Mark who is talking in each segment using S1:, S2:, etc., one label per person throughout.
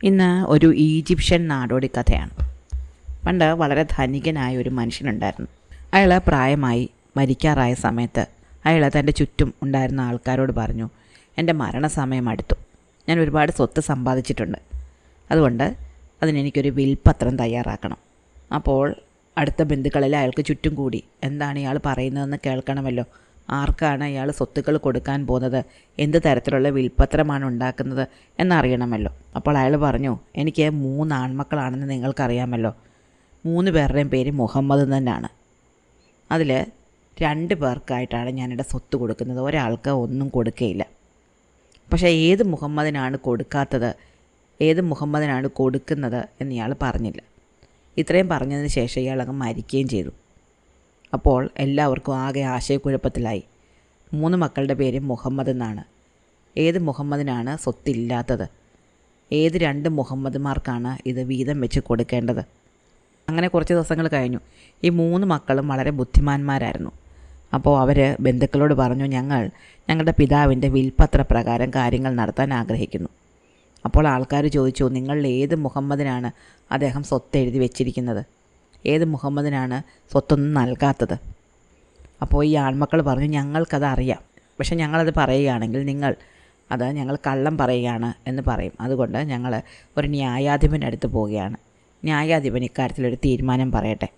S1: ഇന്ന് ഒരു ഈജിപ്ഷ്യൻ നാടോടി കഥയാണ്. പണ്ട് വളരെ ധനികനായ ഒരു മനുഷ്യനുണ്ടായിരുന്നു. അയാൾ പ്രായമായി മരിക്കാറായ സമയത്ത് അയാൾ തൻ്റെ ചുറ്റും ഉണ്ടായിരുന്ന ആൾക്കാരോട് പറഞ്ഞു, എൻ്റെ മരണസമയം അടുത്തു. ഞാൻ ഒരുപാട് സ്വത്ത് സമ്പാദിച്ചിട്ടുണ്ട്. അതുകൊണ്ട് അതിനെനിക്കൊരു വിൽപ്പത്രം തയ്യാറാക്കണം. അപ്പോൾ അടുത്ത ബന്ധുക്കളെല്ലാം അയാൾക്ക് ചുറ്റും കൂടി എന്താണ് ഇയാൾ പറയുന്നതെന്ന് കേൾക്കണമല്ലോ. ആർക്കാണ് ഇയാൾ സ്വത്തുക്കൾ കൊടുക്കാൻ പോകുന്നത്, എന്ത് തരത്തിലുള്ള വിൽപ്പത്രമാണ് ഉണ്ടാക്കുന്നത് എന്നറിയണമല്ലോ. അപ്പോൾ അയാൾ പറഞ്ഞു, എനിക്ക് 3 ആൺമക്കളാണെന്ന് നിങ്ങൾക്കറിയാമല്ലോ. 3 പേരുടെയും പേര് മുഹമ്മദ് തന്നെയാണ്. അതിൽ 2 പേർക്കായിട്ടാണ് ഞാനിവിടെ സ്വത്ത് കൊടുക്കുന്നത്. ഒരാൾക്ക് ഒന്നും കൊടുക്കുകയില്ല. പക്ഷേ ഏത് മുഹമ്മദിനാണ് കൊടുക്കാത്തത്, ഏത് മുഹമ്മദിനാണ് കൊടുക്കുന്നത് എന്ന് ഇയാൾ പറഞ്ഞില്ല. ഇത്രയും പറഞ്ഞതിന് ശേഷം ഇയാളങ്ങ് മരിക്കുകയും ചെയ്തു. അപ്പോൾ എല്ലാവർക്കും ആകെ ആശയക്കുഴപ്പത്തിലായി. 3 മക്കളുടെ പേര് മുഹമ്മദ് എന്നാണ്. ഏത് മുഹമ്മദിനാണ് സ്വത്തില്ലാത്തത്? ഏത് 2 മുഹമ്മദ്മാർക്കാണ് ഇത് വീതം വെച്ച് കൊടുക്കേണ്ടത്? അങ്ങനെ കുറച്ച് ദിവസങ്ങൾ കഴിഞ്ഞു. ഈ 3 മക്കളും വളരെ ബുദ്ധിമാന്മാരായിരുന്നു. അപ്പോൾ അവർ ബന്ധുക്കളോട് പറഞ്ഞു, ഞങ്ങളുടെ പിതാവിൻ്റെ വിൽപ്പത്ര പ്രകാരം കാര്യങ്ങൾ നടത്താൻ ആഗ്രഹിക്കുന്നു. അപ്പോൾ ആൾക്കാർ ചോദിച്ചു, നിങ്ങളിൽ ഏത് മുഹമ്മദിനാണ് അദ്ദേഹം സ്വത്ത് എഴുതി വെച്ചിരിക്കുന്നത്? ഏത് മുഹമ്മദിനാണ് സ്വത്തൊന്നും നൽകാത്തത്? അപ്പോൾ ഈ ആൺമക്കൾ പറഞ്ഞു, ഞങ്ങൾക്കത് അറിയാം. പക്ഷേ ഞങ്ങളത് പറയുകയാണെങ്കിൽ ഞങ്ങൾ കള്ളം പറയുകയാണ് എന്ന് പറയും. അതുകൊണ്ട് ഞങ്ങൾ ഒരു ന്യായാധിപൻ്റെ അടുത്ത് പോവുകയാണ്. ന്യായാധിപൻ ഇക്കാര്യത്തിലൊരു തീരുമാനം പറയട്ടെ.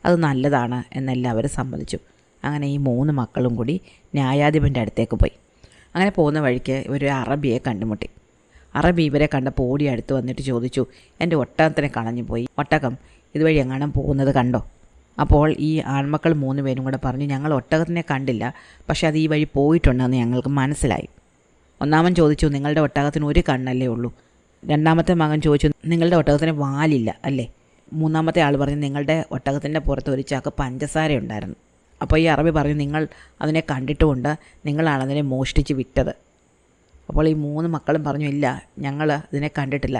S1: അത് നല്ലതാണ് എന്നെല്ലാവരും സമ്മതിച്ചു. അങ്ങനെ ഈ 3 മക്കളും കൂടി ന്യായാധിപൻ്റെ അടുത്തേക്ക് പോയി. അങ്ങനെ പോകുന്ന വഴിക്ക് ഒരു അറബിയെ കണ്ടുമുട്ടി. അറബി ഇവരെ കണ്ടപ്പോൾ ഓടി അടുത്ത് വന്നിട്ട് ചോദിച്ചു, എൻ്റെ ഒട്ടകത്തിനെ കളഞ്ഞു പോയി. ഒട്ടകം ഇതുവഴി എങ്ങാനും പോകുന്നത് കണ്ടോ? അപ്പോൾ ഈ ആൺമക്കൾ 3 പേരും കൂടെ പറഞ്ഞു, ഞങ്ങൾ ഒട്ടകത്തിനെ കണ്ടില്ല, പക്ഷേ അത് ഈ വഴി പോയിട്ടുണ്ടെന്ന് ഞങ്ങൾക്ക് മനസ്സിലായി. ഒന്നാമൻ ചോദിച്ചു, നിങ്ങളുടെ ഒട്ടകത്തിന് ഒരു കണ്ണല്ലേ ഉള്ളൂ? രണ്ടാമത്തെ മകൻ ചോദിച്ചു, നിങ്ങളുടെ ഒട്ടകത്തിന് വാലില്ല അല്ലേ? മൂന്നാമത്തെ ആൾ പറഞ്ഞു, നിങ്ങളുടെ ഒട്ടകത്തിൻ്റെ പുറത്ത് ഒരു ചാക്ക് പഞ്ചസാര ഉണ്ടായിരുന്നു. അപ്പോൾ ഈ അറബി പറഞ്ഞു, നിങ്ങൾ അതിനെ കണ്ടിട്ടുമുണ്ട്, നിങ്ങളാണ് അതിനെ മോഷ്ടിച്ച് വിറ്റത്. അപ്പോൾ ഈ 3 മക്കളും പറഞ്ഞു, ഇല്ല, ഞങ്ങൾ ഇതിനെ കണ്ടിട്ടില്ല,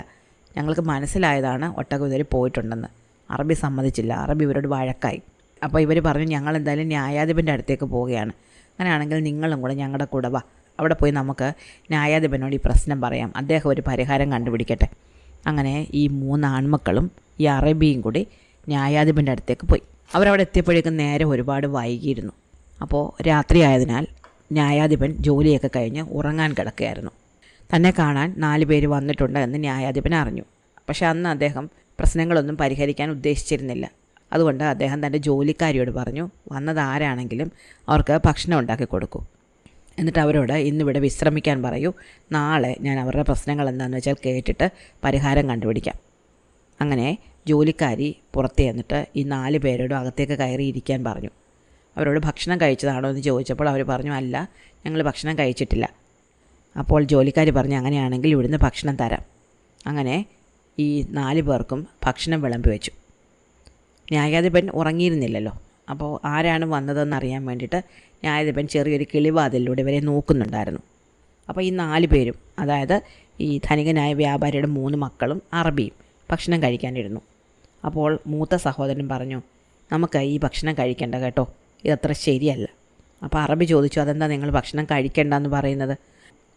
S1: ഞങ്ങൾക്ക് മനസ്സിലായതാണ് ഒട്ടകം ഇതുവരെ പോയിട്ടുണ്ടെന്ന്. അറബി സമ്മതിച്ചില്ല. അറബി ഇവരോട് വഴക്കായി. അപ്പോൾ ഇവർ പറഞ്ഞു, ഞങ്ങൾ എന്തായാലും ന്യായാധിപൻ്റെ അടുത്തേക്ക് പോവുകയാണ്. അങ്ങനെയാണെങ്കിൽ നിങ്ങളും കൂടെ ഞങ്ങളുടെ കൂടെ വാ. അവിടെ പോയി നമുക്ക് ന്യായാധിപനോട് ഈ പ്രശ്നം പറയാം, അദ്ദേഹം ഒരു പരിഹാരം കണ്ടുപിടിക്കട്ടെ. അങ്ങനെ ഈ 3 ആൺമക്കളും ഈ അറബിയും കൂടി ന്യായാധിപൻ്റെ അടുത്തേക്ക് പോയി. അവരവിടെ എത്തിയപ്പോഴേക്കും നേരെ ഒരുപാട് വൈകിയിരുന്നു. അപ്പോൾ രാത്രി ആയതിനാൽ ന്യായാധിപൻ ജോലിയൊക്കെ കഴിഞ്ഞ് ഉറങ്ങാൻ കിടക്കുകയായിരുന്നു. തന്നെ കാണാൻ 4 പേര് വന്നിട്ടുണ്ട് എന്ന് ന്യായാധിപൻ അറിഞ്ഞു. പക്ഷേ അന്ന് അദ്ദേഹം പ്രശ്നങ്ങളൊന്നും പരിഹരിക്കാൻ ഉദ്ദേശിച്ചിരുന്നില്ല. അതുകൊണ്ട് അദ്ദേഹം തൻ്റെ ജോലിക്കാരിയോട് പറഞ്ഞു, വന്നതാരാണെങ്കിലും അവർക്ക് ഭക്ഷണം ഉണ്ടാക്കി കൊടുക്കൂ. എന്നിട്ട് അവരോട് ഇന്നിവിടെ വിശ്രമിക്കാൻ പറയൂ. നാളെ ഞാൻ അവരുടെ പ്രശ്നങ്ങൾ എന്താണെന്ന് വെച്ചാൽ കേട്ടിട്ട് പരിഹാരം കണ്ടുപിടിക്കാം. അങ്ങനെ ജോലിക്കാരി പുറത്ത് ചെന്നിട്ട് ഈ 4 പേരോടും അകത്തേക്ക് കയറിയിരിക്കാൻ പറഞ്ഞു. അവരോട് ഭക്ഷണം കഴിച്ചതാണോ എന്ന് ചോദിച്ചപ്പോൾ അവർ പറഞ്ഞു, അല്ല, ഞങ്ങൾ ഭക്ഷണം കഴിച്ചിട്ടില്ല. അപ്പോൾ ജോലിക്കാരി പറഞ്ഞു, അങ്ങനെയാണെങ്കിൽ ഇവിടുന്ന് ഭക്ഷണം തരാം. അങ്ങനെ ഈ 4 പേർക്കും ഭക്ഷണം വിളമ്പി വെച്ചു. ന്യായാധിപൻ ഉറങ്ങിയിരുന്നില്ലല്ലോ. അപ്പോൾ ആരാണ് വന്നതെന്ന് അറിയാൻ വേണ്ടിയിട്ട് ന്യായാധിപൻ ചെറിയൊരു കിളിവാതിലൂടെ ഇവരെ നോക്കുന്നുണ്ടായിരുന്നു. അപ്പോൾ ഈ 4 പേരും, അതായത് ഈ ധനികനായ വ്യാപാരിയുടെ 3 മക്കളും അറബിയും ഭക്ഷണം കഴിക്കാനിരുന്നു. അപ്പോൾ മൂത്ത സഹോദരൻ പറഞ്ഞു, നമുക്ക് ഈ ഭക്ഷണം കഴിക്കേണ്ട കേട്ടോ, ഇതത്ര ശരിയല്ല. അപ്പോൾ അറബി ചോദിച്ചു, അതെന്താ നിങ്ങൾ ഭക്ഷണം കഴിക്കേണ്ടെന്ന് പറയുന്നത്?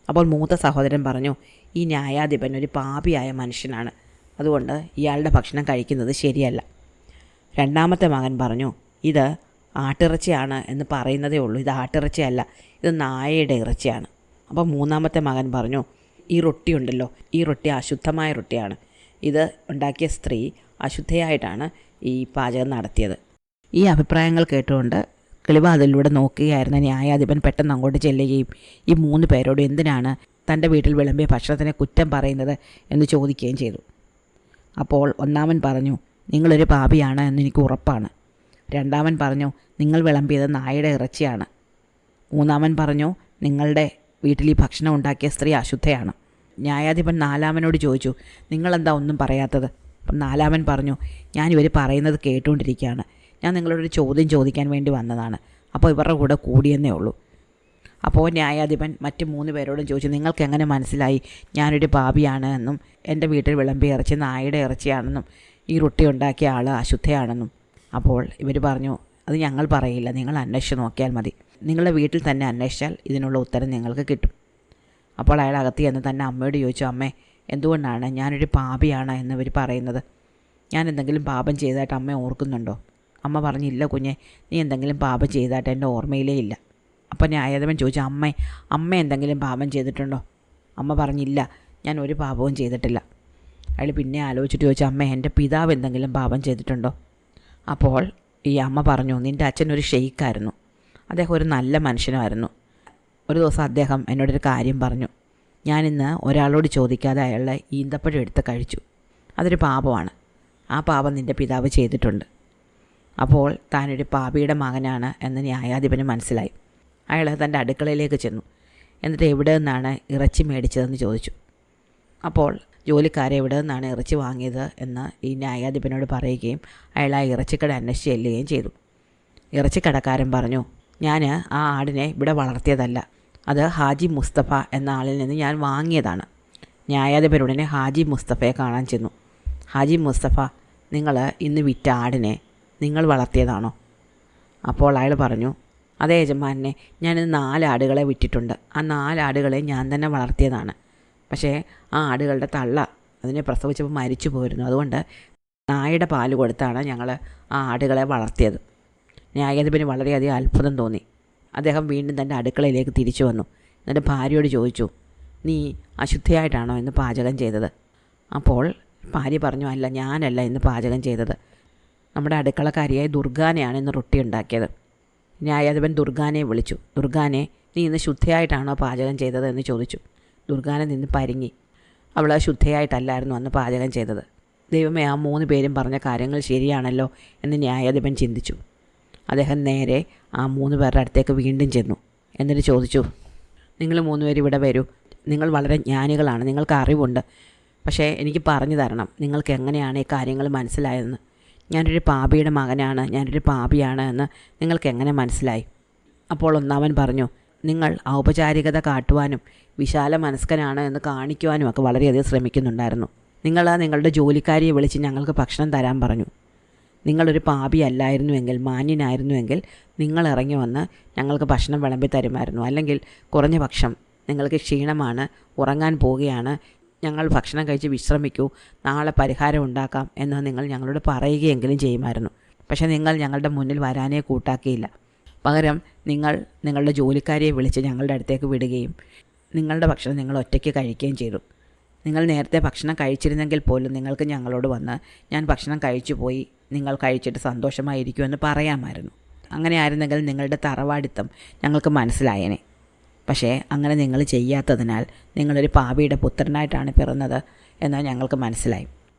S1: അപ്പോൾ മൂത്ത സഹോദരൻ പറഞ്ഞു, ഈ ന്യായാധിപൻ ഒരു പാപിയായ മനുഷ്യനാണ്, അതുകൊണ്ട് ഇയാളുടെ ഭക്ഷണം കഴിക്കുന്നത് ശരിയല്ല. രണ്ടാമത്തെ മകൻ പറഞ്ഞു, ഇത് ആട്ടിറച്ചിയാണ് എന്ന് പറയുന്നതേ ഉള്ളൂ, ഇത് ആട്ടിറച്ചിയല്ല, ഇത് നായയുടെ ഇറച്ചിയാണ്. അപ്പോൾ മൂന്നാമത്തെ മകൻ പറഞ്ഞു, ഈ റൊട്ടി ഉണ്ടല്ലോ, ഈ റൊട്ടി അശുദ്ധമായ റൊട്ടിയാണ്, ഇത് ഉണ്ടാക്കിയ സ്ത്രീ അശുദ്ധയായിട്ടാണ് ഈ പാചകം നടത്തിയത്. ഈ അഭിപ്രായങ്ങൾ കേട്ടുകൊണ്ട് കിളിവാതിലൂടെ നോക്കുകയായിരുന്ന ന്യായാധിപൻ പെട്ടെന്ന് അങ്ങോട്ട് ചെല്ലുകയും ഈ 3 പേരോട് എന്തിനാണ് തൻ്റെ വീട്ടിൽ വിളമ്പിയ ഭക്ഷണത്തിനെ കുറ്റം പറയുന്നത് എന്ന് ചോദിക്കുകയും ചെയ്തു. അപ്പോൾ ഒന്നാമൻ പറഞ്ഞു, നിങ്ങളൊരു പാപിയാണ് എന്നെനിക്ക് ഉറപ്പാണ്. രണ്ടാമൻ പറഞ്ഞു, നിങ്ങൾ വിളമ്പിയത് നായയുടെ ഇറച്ചിയാണ്. മൂന്നാമൻ പറഞ്ഞു, നിങ്ങളുടെ വീട്ടിൽ ഈ ഭക്ഷണം ഉണ്ടാക്കിയ സ്ത്രീ അശുദ്ധയാണ്. ന്യായാധിപൻ 4-മനോട് ചോദിച്ചു, നിങ്ങളെന്താ ഒന്നും പറയാത്തത്? അപ്പം 4-മൻ പറഞ്ഞു, ഞാനിവർ പറയുന്നത് കേട്ടുകൊണ്ടിരിക്കുകയാണ്, ഞാൻ നിങ്ങളോടൊരു ചോദ്യം ചോദിക്കാൻ വേണ്ടി വന്നതാണ്, അപ്പോൾ ഇവരുടെ കൂടെ കൂടിയെന്നേ ഉള്ളൂ. അപ്പോൾ ന്യായാധിപൻ മറ്റ് 3 പേരോടും ചോദിച്ചു, നിങ്ങൾക്ക് എങ്ങനെ മനസ്സിലായി ഞാനൊരു പാപിയാണ് എന്നും എൻ്റെ വീട്ടിൽ വിളമ്പിയ ഇറച്ചി നായയുടെ ഇറച്ചിയാണെന്നും ഈ റൊട്ടി ഉണ്ടാക്കിയ ആൾ അശുദ്ധയാണെന്നും? അപ്പോൾ ഇവർ പറഞ്ഞു, അത് ഞങ്ങൾ പറയില്ല, നിങ്ങൾ അന്വേഷിച്ച് നോക്കിയാൽ മതി. നിങ്ങളുടെ വീട്ടിൽ തന്നെ അന്വേഷിച്ചാൽ ഇതിനുള്ള ഉത്തരം നിങ്ങൾക്ക് കിട്ടും. അപ്പോൾ അയാൾ അകത്ത് ചെന്ന് തന്നെ അമ്മയോട് ചോദിച്ചു, അമ്മേ, എന്തുകൊണ്ടാണ് ഞാനൊരു പാപിയാണ് എന്നിവർ പറയുന്നത്? ഞാൻ എന്തെങ്കിലും പാപം ചെയ്തതായിട്ട് അമ്മ ഓർക്കുന്നുണ്ടോ? അമ്മ പറഞ്ഞില്ല കുഞ്ഞെ, നീ എന്തെങ്കിലും പാപം ചെയ്തതായിട്ട് എൻ്റെ ഓർമ്മയിലേ ഇല്ല. അപ്പം ന്യായാധിപൻ ചോദിച്ചു, അമ്മ എന്തെങ്കിലും പാപം ചെയ്തിട്ടുണ്ടോ? അമ്മ പറഞ്ഞില്ല, ഞാൻ ഒരു പാപവും ചെയ്തിട്ടില്ല. അയാൾ പിന്നെ ആലോചിച്ചിട്ട് ചോദിച്ചു, അമ്മ എൻ്റെ പിതാവ് എന്തെങ്കിലും പാപം ചെയ്തിട്ടുണ്ടോ? അപ്പോൾ ഈ അമ്മ പറഞ്ഞു, നിൻ്റെ അച്ഛൻ ഒരു ഷെയ്ക്കായിരുന്നു, അദ്ദേഹം ഒരു നല്ല മനുഷ്യനുമായിരുന്നു. ഒരു ദിവസം അദ്ദേഹം എന്നോടൊരു കാര്യം പറഞ്ഞു. ഞാനിന്ന് ഒരാളോട് ചോദിക്കാതെ അയാളുടെ ഈന്തപ്പഴം എടുത്ത് കഴിച്ചു. അതൊരു പാപമാണ്. ആ പാപം നിൻ്റെ പിതാവ് ചെയ്തിട്ടുണ്ട്. അപ്പോൾ താനൊരു പാപിയുടെ മകനാണ് എന്ന് ന്യായാധിപന് മനസ്സിലായി. അയാൾ തൻ്റെ അടുക്കളയിലേക്ക് ചെന്നു. എന്നിട്ട് എവിടെ നിന്നാണ് ഇറച്ചി മേടിച്ചതെന്ന് ചോദിച്ചു. അപ്പോൾ ജോലിക്കാരെ എവിടെ നിന്നാണ് ഇറച്ചി വാങ്ങിയത് എന്ന് ഈ ന്യായാധിപനോട് പറയുകയും അയാൾ ആ ഇറച്ചിക്കട അന്വേഷിച്ച് ചെല്ലുകയും ചെയ്തു. ഇറച്ചിക്കടക്കാരൻ പറഞ്ഞു, ഞാൻ ആ ആടിനെ ഇവിടെ വളർത്തിയതല്ല, അത് ഹാജി മുസ്തഫ എന്ന ആളിൽ നിന്ന് ഞാൻ വാങ്ങിയതാണ്. ന്യായാധിപനുടനെ ഹാജി മുസ്തഫയെ കാണാൻ ചെന്നു. ഹാജി മുസ്തഫ, നിങ്ങൾ ഇന്ന് വിറ്റ ആടിനെ നിങ്ങൾ വളർത്തിയതാണോ? അപ്പോൾ അയാൾ പറഞ്ഞു, അതേ യജമാനെ, ഞാനിന്ന് 4 ആടുകളെ വിറ്റിട്ടുണ്ട്. ആ 4 ആടുകളെ ഞാൻ തന്നെ വളർത്തിയതാണ്. പക്ഷേ ആ ആടുകളുടെ തള്ള അതിനെ പ്രസവിച്ചപ്പോൾ മരിച്ചു പോയിരുന്നു. അതുകൊണ്ട് നായയുടെ പാല് കൊടുത്താണ് ഞങ്ങൾ ആ ആടുകളെ വളർത്തിയത്. ന്യായാധിപന് വളരെയധികം അത്ഭുതം തോന്നി. അദ്ദേഹം വീണ്ടും തൻ്റെ അടുക്കളയിലേക്ക് തിരിച്ചു വന്നു. എന്നിട്ട് ഭാര്യയോട് ചോദിച്ചു, നീ അശുദ്ധയായിട്ടാണോ ഇന്ന് പാചകം ചെയ്തത്? അപ്പോൾ ഭാര്യ പറഞ്ഞു, അല്ല, ഞാനല്ല ഇന്ന് പാചകം ചെയ്തത്. നമ്മുടെ അടുക്കളക്കാരിയായി ദുർഗാനെയാണ് ഇന്ന് റൊട്ടി ഉണ്ടാക്കിയത്. ന്യായാധിപൻ ദുർഗാനെ വിളിച്ചു. ദുർഗാനെ, നീ ഇന്ന് ശുദ്ധയായിട്ടാണോ പാചകം ചെയ്തത് എന്ന് ചോദിച്ചു. ദുർഗാനെ നിന്ന് പരിങ്ങി. അവൾ ശുദ്ധയായിട്ടല്ലായിരുന്നു അന്ന് പാചകം ചെയ്തത്. ദൈവമേ, ആ 3 പേരും പറഞ്ഞ കാര്യങ്ങൾ ശരിയാണല്ലോ എന്ന് ന്യായാധിപൻ ചിന്തിച്ചു. അദ്ദേഹം നേരെ ആ 3 പേരുടെ അടുത്തേക്ക് വീണ്ടും ചെന്നു. എന്നിട്ട് ചോദിച്ചു, നിങ്ങൾ 3 പേരും ഇവിടെ വരൂ. നിങ്ങൾ വളരെ ജ്ഞാനികളാണ്, നിങ്ങൾക്ക് അറിവുണ്ട്. പക്ഷേ എനിക്ക് പറഞ്ഞു തരണം, നിങ്ങൾക്ക് എങ്ങനെയാണ് ഈ കാര്യങ്ങൾ മനസ്സിലായതെന്ന്. ഞാനൊരു പാപിയുടെ മകനാണ്, ഞാനൊരു പാപിയാണ് എന്ന് നിങ്ങൾക്ക് എങ്ങനെ മനസ്സിലായി? അപ്പോൾ ഒന്നാമൻ പറഞ്ഞു, നിങ്ങൾ ഔപചാരികത കാട്ടുവാനും വിശാല മനസ്കനാണ് എന്ന് കാണിക്കുവാനും ഒക്കെ വളരെയധികം ശ്രമിക്കുന്നുണ്ടായിരുന്നു. നിങ്ങൾ നിങ്ങളുടെ ജോലിക്കാരിയെ വിളിച്ച് ഞങ്ങൾക്ക് ഭക്ഷണം തരാൻ പറഞ്ഞു. നിങ്ങളൊരു പാപിയല്ലായിരുന്നുവെങ്കിൽ, മാന്യനായിരുന്നുവെങ്കിൽ നിങ്ങൾ ഇറങ്ങി വന്ന് ഞങ്ങൾക്ക് ഭക്ഷണം വിളമ്പി തരുമായിരുന്നു. അല്ലെങ്കിൽ കുറഞ്ഞ പക്ഷം നിങ്ങൾക്ക് ക്ഷീണമാണ്, ഉറങ്ങാൻ പോവുകയാണ്, ഞങ്ങൾ ഭക്ഷണം കഴിച്ച് വിശ്രമിക്കൂ, നാളെ പരിഹാരം ഉണ്ടാക്കാം എന്ന് നിങ്ങൾ ഞങ്ങളോട് പറയുകയെങ്കിലും ചെയ്യുമായിരുന്നു. പക്ഷേ നിങ്ങൾ ഞങ്ങളുടെ മുന്നിൽ വരാനേ കൂട്ടാക്കിയില്ല. പകരം നിങ്ങൾ നിങ്ങളുടെ ജോലിക്കാരിയെ വിളിച്ച് ഞങ്ങളുടെ അടുത്തേക്ക് വിടുകയും നിങ്ങളുടെ ഭക്ഷണം നിങ്ങൾ ഒറ്റയ്ക്ക് കഴിക്കുകയും ചെയ്തു. നിങ്ങൾ നേരത്തെ ഭക്ഷണം കഴിച്ചിരുന്നെങ്കിൽ പോലും നിങ്ങൾക്ക് ഞങ്ങളോട് വന്ന്, ഞാൻ ഭക്ഷണം കഴിച്ചു പോയി, നിങ്ങൾ കഴിച്ചിട്ട് സന്തോഷമായിരിക്കുമെന്ന് പറയാമായിരുന്നു. അങ്ങനെ ആയിരുന്നെങ്കിൽ നിങ്ങളുടെ തറവാടിത്തം ഞങ്ങൾക്ക് മനസ്സിലായേനെ. പക്ഷേ അങ്ങനെ നിങ്ങൾ ചെയ്യാത്തതിനാൽ നിങ്ങളൊരു പാപിയുടെ പുത്രനായിട്ടാണ് പിറന്നത് എന്ന് ഞങ്ങൾക്ക് മനസ്സിലായി.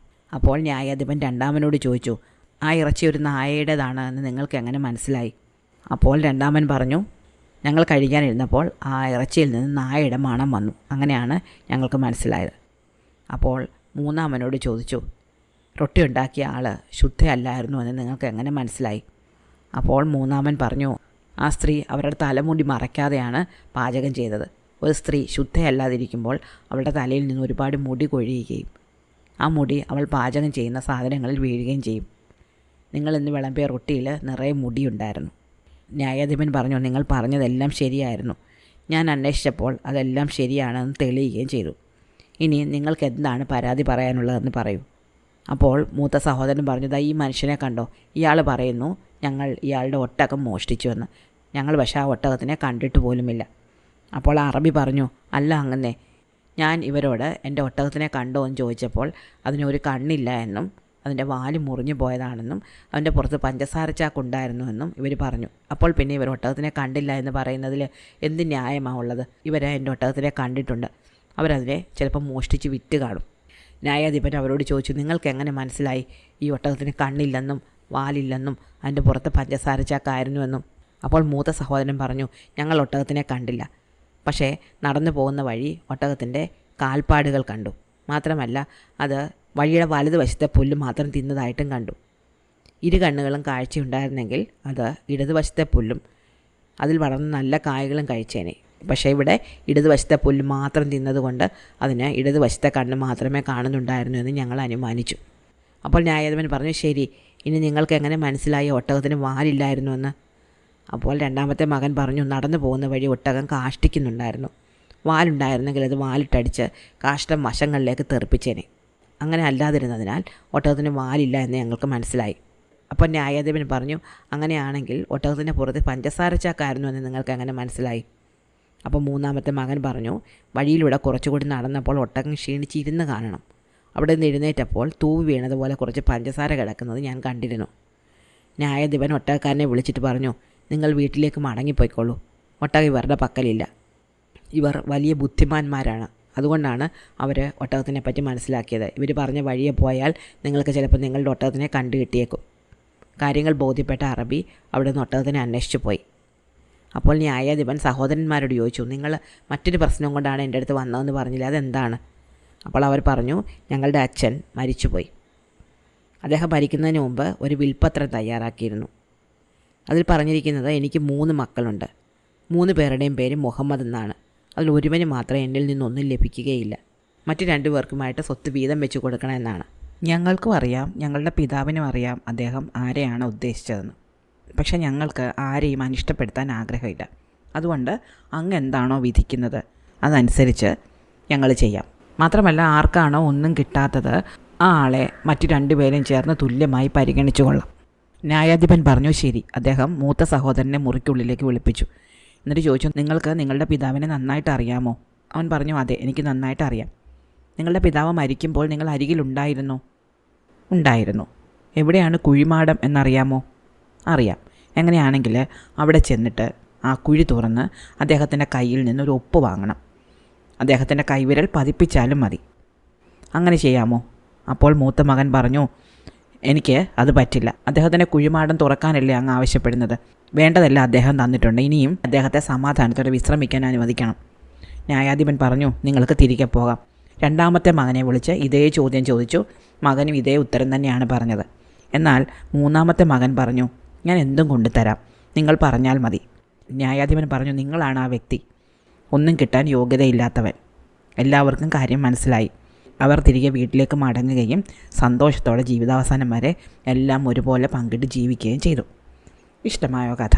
S1: അപ്പോൾ ന്യായാധിപൻ രണ്ടാമനോട് ചോദിച്ചു, ആ ഇറച്ചി ഒരു നായയുടേതാണ് എന്ന് നിങ്ങൾക്ക് എങ്ങനെ മനസ്സിലായി? അപ്പോൾ രണ്ടാമൻ പറഞ്ഞു, ഞങ്ങൾ കഴിക്കാനിരുന്നപ്പോൾ ആ ഇറച്ചിയിൽ നിന്ന് നായയുടെ മണം വന്നു, അങ്ങനെയാണ് ഞങ്ങൾക്ക് മനസ്സിലായത്. അപ്പോൾ മൂന്നാമനോട് ചോദിച്ചു, റൊട്ടി ഉണ്ടാക്കിയ ആൾ ശുദ്ധയല്ലായിരുന്നു എന്ന് നിങ്ങൾക്ക് എങ്ങനെ മനസ്സിലായി? അപ്പോൾ മൂന്നാമൻ പറഞ്ഞു, ആ സ്ത്രീ അവരുടെ തലമുടി മറയ്ക്കാതെയാണ് പാചകം ചെയ്തത്. ഒരു സ്ത്രീ ശുദ്ധയല്ലാതിരിക്കുമ്പോൾ അവളുടെ തലയിൽ നിന്ന് ഒരുപാട് മുടി കൊഴിയുകയും ആ മുടി അവൾ പാചകം ചെയ്യുന്ന സാധനങ്ങളിൽ വീഴുകയും ചെയ്യും. നിങ്ങൾ ഇന്ന് വിളമ്പിയ റൊട്ടിയിൽ നിറയെ മുടിയുണ്ടായിരുന്നു. ന്യായാധിപൻ പറഞ്ഞു, നിങ്ങൾ പറഞ്ഞതെല്ലാം ശരിയായിരുന്നു. ഞാൻ അന്വേഷിച്ചപ്പോൾ അതെല്ലാം ശരിയാണെന്ന് തെളിയുകയും ചെയ്തു. ഇനി നിങ്ങൾക്ക് എന്താണ് പരാതി പറയാനുള്ളതെന്ന് പറയൂ. അപ്പോൾ മൂത്ത സഹോദരൻ പറഞ്ഞു, ഈ മനുഷ്യനെ കണ്ടോ, ഇയാൾ പറയുന്നു ഞങ്ങൾ ഇയാളുടെ ഒട്ടകം മോഷ്ടിച്ചുവെന്ന്. ഞങ്ങൾ പക്ഷേ ആ ഒട്ടകത്തിനെ കണ്ടിട്ട് പോലുമില്ല. അപ്പോൾ അറബി പറഞ്ഞു, അല്ല അങ്ങനെ, ഞാൻ ഇവരോട് എൻ്റെ ഒട്ടകത്തിനെ കണ്ടോ എന്ന് ചോദിച്ചപ്പോൾ അതിനൊരു കണ്ണില്ല എന്നും അതിൻ്റെ വാല് മുറിഞ്ഞു പോയതാണെന്നും അതിൻ്റെ പുറത്ത് പഞ്ചസാര ചാക്കുണ്ടായിരുന്നുവെന്നും ഇവർ പറഞ്ഞു. അപ്പോൾ പിന്നെ ഇവർ ഒട്ടകത്തിനെ കണ്ടില്ല എന്ന് പറയുന്നതിൽ എന്ത് ന്യായമാണ് ഉള്ളത്? ഇവർ എൻ്റെ ഒട്ടകത്തിനെ കണ്ടിട്ടുണ്ട്, അവരതിനെ ചിലപ്പോൾ മോഷ്ടിച്ച് വിറ്റ് കാണും. ന്യായാധിപൻ അവരോട് ചോദിച്ചു, നിങ്ങൾക്ക് എങ്ങനെ മനസ്സിലായി ഈ ഒട്ടകത്തിന് കണ്ണില്ലെന്നും വാലില്ലെന്നും അതിൻ്റെ പുറത്ത് പഞ്ചസാര ചാക്കായിരുന്നുവെന്നും? അപ്പോൾ മൂത്ത സഹോദരൻ പറഞ്ഞു, ഞങ്ങൾ ഒട്ടകത്തിനെ കണ്ടില്ല, പക്ഷേ നടന്നു പോകുന്ന വഴി ഒട്ടകത്തിൻ്റെ കാൽപ്പാടുകൾ കണ്ടു. മാത്രമല്ല അത് വഴിയുടെ വലതുവശത്തെ പുല്ല് മാത്രം തിന്നതായിട്ടും കണ്ടു. ഇരു കണ്ണുകളും കാഴ്ചയുണ്ടായിരുന്നെങ്കിൽ അത് ഇടതുവശത്തെ പുല്ലും അതിൽ വളർന്ന നല്ല കായകളും കഴിച്ചേനെ. പക്ഷേ ഇവിടെ ഇടതുവശത്തെ പുല്ല് മാത്രം തിന്നതുകൊണ്ട് അതിന് ഇടതുവശത്തെ കണ്ണ് മാത്രമേ കാണുന്നുണ്ടായിരുന്നു എന്ന് ഞങ്ങൾ അനുമാനിച്ചു. അപ്പോൾ ന്യായാധിപൻ പറഞ്ഞു, ശരി, ഇനി നിങ്ങൾക്ക് എങ്ങനെ മനസ്സിലായി ഒട്ടകത്തിന് വാലില്ലായിരുന്നുവെന്ന്? അപ്പോൾ രണ്ടാമത്തെ മകൻ പറഞ്ഞു, നടന്നു പോകുന്ന വഴി ഒട്ടകം കാഷ്ടിക്കുന്നുണ്ടായിരുന്നു. വാലുണ്ടായിരുന്നെങ്കിൽ അത് വാലിട്ടടിച്ച് കാഷ്ടം വശങ്ങളിലേക്ക് തെറിപ്പിച്ചേനെ. അങ്ങനെ അല്ലാതിരുന്നതിനാൽ ഒട്ടകത്തിന് വാലില്ല എന്ന് ഞങ്ങൾക്ക് മനസ്സിലായി. അപ്പോൾ ന്യായാധിപൻ പറഞ്ഞു, അങ്ങനെയാണെങ്കിൽ ഒട്ടകത്തിൻ്റെ പുറത്ത് പഞ്ചസാര ചാക്കായിരുന്നു എന്ന് നിങ്ങൾക്ക് എങ്ങനെ മനസ്സിലായി? അപ്പോൾ മൂന്നാമത്തെ മകൻ പറഞ്ഞു, വഴിയിലൂടെ കുറച്ചുകൂടി നടന്നപ്പോൾ ഒട്ടകം ക്ഷീണിച്ചിരുന്ന് കാണണം. അവിടെ നിന്ന് എഴുന്നേറ്റപ്പോൾ തൂവി വീണതുപോലെ കുറച്ച് പഞ്ചസാര കിടക്കുന്നത് ഞാൻ കണ്ടിരുന്നു. ന്യായാധിപൻ ഒട്ടകക്കാരനെ വിളിച്ചിട്ട് പറഞ്ഞു, നിങ്ങൾ വീട്ടിലേക്ക് മടങ്ങിപ്പോയിക്കോളൂ. ഒട്ടകം ഇവരുടെ പക്കലില്ല. ഇവർ വലിയ ബുദ്ധിമാന്മാരാണ്. അതുകൊണ്ടാണ് അവർ ഒട്ടകത്തിനെ പറ്റി മനസ്സിലാക്കിയത്. ഇവർ പറഞ്ഞ വഴിയെ പോയാൽ നിങ്ങൾക്ക് ചിലപ്പോൾ നിങ്ങളുടെ ഒട്ടകത്തിനെ കണ്ടു കിട്ടിയേക്കും. കാര്യങ്ങൾ ബോധ്യപ്പെട്ട അറബി അവിടെ നിന്ന് ഒട്ടകത്തിനെ അന്വേഷിച്ചു പോയി. അപ്പോൾ ന്യായാധിപൻ സഹോദരന്മാരോട് ചോദിച്ചു, നിങ്ങൾ മറ്റൊരു പ്രശ്നം കൊണ്ടാണ് എൻ്റെ അടുത്ത് വന്നതെന്ന് പറഞ്ഞില്ല, അതെന്താണ്? അപ്പോൾ അവർ പറഞ്ഞു, ഞങ്ങളുടെ അച്ഛൻ മരിച്ചുപോയി. അദ്ദേഹം മരിക്കുന്നതിന് മുമ്പ് ഒരു വിൽപ്പത്രം തയ്യാറാക്കിയിരുന്നു. അതിൽ പറഞ്ഞിരിക്കുന്നത് എനിക്ക് 3 മക്കളുണ്ട്. 3 പേരുടെയും പേര് മുഹമ്മദ് എന്നാണ്. അതിൽ ഒരുവന് മാത്രമേ എന്നിൽ നിന്നൊന്നും ലഭിക്കുകയില്ല. മറ്റ് 2 പേർക്കുമായിട്ട് സ്വത്ത് വീതം വെച്ച് കൊടുക്കണമെന്നാണ്. ഞങ്ങൾക്കും അറിയാം, ഞങ്ങളുടെ പിതാവിനും അറിയാം അദ്ദേഹം ആരെയാണ് ഉദ്ദേശിച്ചതെന്ന്. പക്ഷേ ഞങ്ങൾക്ക് ആരെയും അനിഷ്ടപ്പെടുത്താൻ ആഗ്രഹമില്ല. അതുകൊണ്ട് അങ്ങ് എന്താണോ വിധിക്കുന്നത് അതനുസരിച്ച് ഞങ്ങൾ ചെയ്യാം. മാത്രമല്ല, ആർക്കാണോ ഒന്നും കിട്ടാത്തത് ആ ആളെ മറ്റ് 2 പേരും ചേർന്ന് തുല്യമായി പരിഗണിച്ചു കൊള്ളാം. ന്യായാധിപൻ പറഞ്ഞു, ശരി. അദ്ദേഹം മൂത്ത സഹോദരനെ മുറിക്കുള്ളിലേക്ക് വിളിപ്പിച്ചു. എന്നിട്ട് ചോദിച്ചു, നിങ്ങൾക്ക് നിങ്ങളുടെ പിതാവിനെ നന്നായിട്ട് അറിയാമോ? അവൻ പറഞ്ഞു, അതെ, എനിക്ക് നന്നായിട്ട് അറിയാം. നിങ്ങളുടെ പിതാവ് മരിക്കുമ്പോൾ നിങ്ങൾ അരികിലുണ്ടായിരുന്നോ? ഉണ്ടായിരുന്നു. എവിടെയാണ് കുഴിമാടം എന്നറിയാമോ? അറിയാം. എങ്ങനെയാണെങ്കിൽ അവിടെ ചെന്നിട്ട് ആ കുഴി തുറന്ന് അദ്ദേഹത്തിൻ്റെ കയ്യിൽ നിന്നൊരു ഒപ്പ് വാങ്ങണം. അദ്ദേഹത്തിൻ്റെ കൈവിരൽ പതിപ്പിച്ചാലും മതി. അങ്ങനെ ചെയ്യാമോ? അപ്പോൾ മൂത്ത മകൻ പറഞ്ഞു, എനിക്ക് അത് പറ്റില്ല. അദ്ദേഹത്തിൻ്റെ കുഴിമാടം തുറക്കാനല്ലേ അങ്ങ് ആവശ്യപ്പെടുന്നത്? വേണ്ടതെല്ലാം അദ്ദേഹം തന്നിട്ടുണ്ട്. ഇനിയും അദ്ദേഹത്തെ സമാധാനത്തോടെ വിശ്രമിക്കാൻ അനുവദിക്കണം. ന്യായാധിപൻ പറഞ്ഞു, നിങ്ങൾക്ക് തിരികെ പോകാം. രണ്ടാമത്തെ മകനെ വിളിച്ച് ഇതേ ചോദ്യം ചോദിച്ചു. മകനും ഇതേ ഉത്തരം തന്നെയാണ് പറഞ്ഞത്. എന്നാൽ മൂന്നാമത്തെ മകൻ പറഞ്ഞു, ഞാൻ എന്തും കൊണ്ടുതരാം, നിങ്ങൾ പറഞ്ഞാൽ മതി. ന്യായാധിപൻ പറഞ്ഞു, നിങ്ങളാണ് ആ വ്യക്തി, ഒന്നും കിട്ടാൻ യോഗ്യതയില്ലാത്തവൻ. എല്ലാവർക്കും കാര്യം മനസ്സിലായി. അവർ തിരികെ വീട്ടിലേക്ക് മടങ്ങുകയും സന്തോഷത്തോടെ ജീവിതാവസാനം വരെ എല്ലാം ഒരുപോലെ പങ്കിട്ട് ജീവിക്കുകയും ചെയ്തു. ഇഷ്ടമായോ കഥ?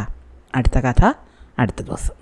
S1: അടുത്ത കഥ അടുത്ത ദിവസം.